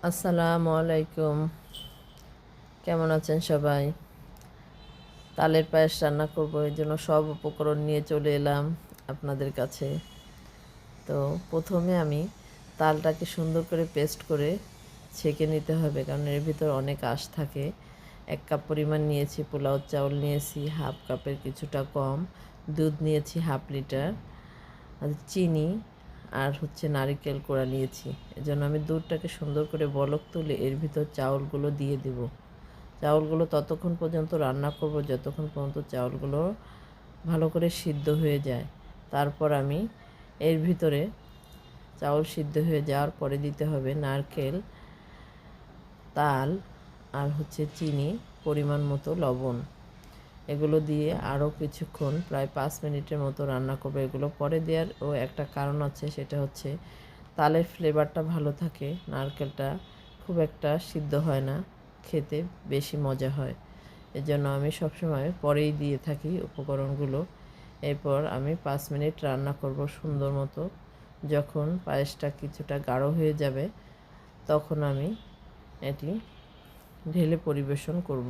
আসসালামু আলাইকুম। কেমন আছেন সবাই? তালের পায়েস রান্না করব, এই জন্য সব উপকরণ নিয়ে চলে এলাম আপনাদের কাছে। তো প্রথমে আমি তালটাকে সুন্দর করে পেস্ট করে ছেঁকে নিতে হবে, কারণ এর ভিতর অনেক আঁশ থাকে। 1 কাপ পরিমাণ নিয়েছি, পোলাও চাউল নিয়েছি হাফ কাপের কিছুটা কম, দুধ নিয়েছি হাফ লিটার, আর চিনি আর নারিকেল কোড়া নিয়েছি। এজন্য আমি দুধটাকে সুন্দর করে বলক তুলে এর ভিতর চাউলগুলো দিয়ে দেব। চাউলগুলো ততক্ষণ পর্যন্ত রান্না করব যতক্ষণ পর্যন্ত চাউলগুলো ভালো করে সিদ্ধ হয়ে যায়। তারপর আমি এর ভিতরে চাউল সিদ্ধ হয়ে যাওয়ার পরে দিতে হবে নারকেল, তাল আর চিনি, পরিমাণ মতো লবণ। এগুলো দিয়ে আরও কিছুক্ষণ প্রায় 5 মিনিটের মতো রান্না করবো। এগুলো পরে দেওয়ার একটা কারণ আছে, সেটা হচ্ছে তালের ফ্লেভারটা ভালো থাকে, নারকেলটা খুব একটা সিদ্ধ হয় না, খেতে বেশি মজা হয়। এজন্য আমি সবসময় পরেই দিয়ে থাকি উপকরণগুলো। এরপর আমি 5 মিনিট রান্না করব সুন্দর মতো। যখন পায়েসটা কিছুটা গাঢ় হয়ে যাবে তখন আমি এটি ঢেলে পরিবেশন করব।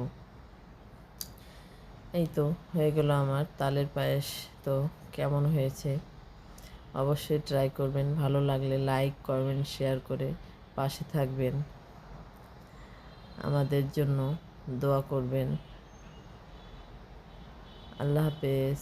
এই তো হয়ে গেল আমার তালের পায়েস। তো কেমন হয়েছে অবশ্যই ট্রাই করবেন। ভালো লাগলে লাইক করবেন, শেয়ার করে পাশে থাকবেন, আমাদের জন্য দোয়া করবেন। আল্লাহ হাফেজ।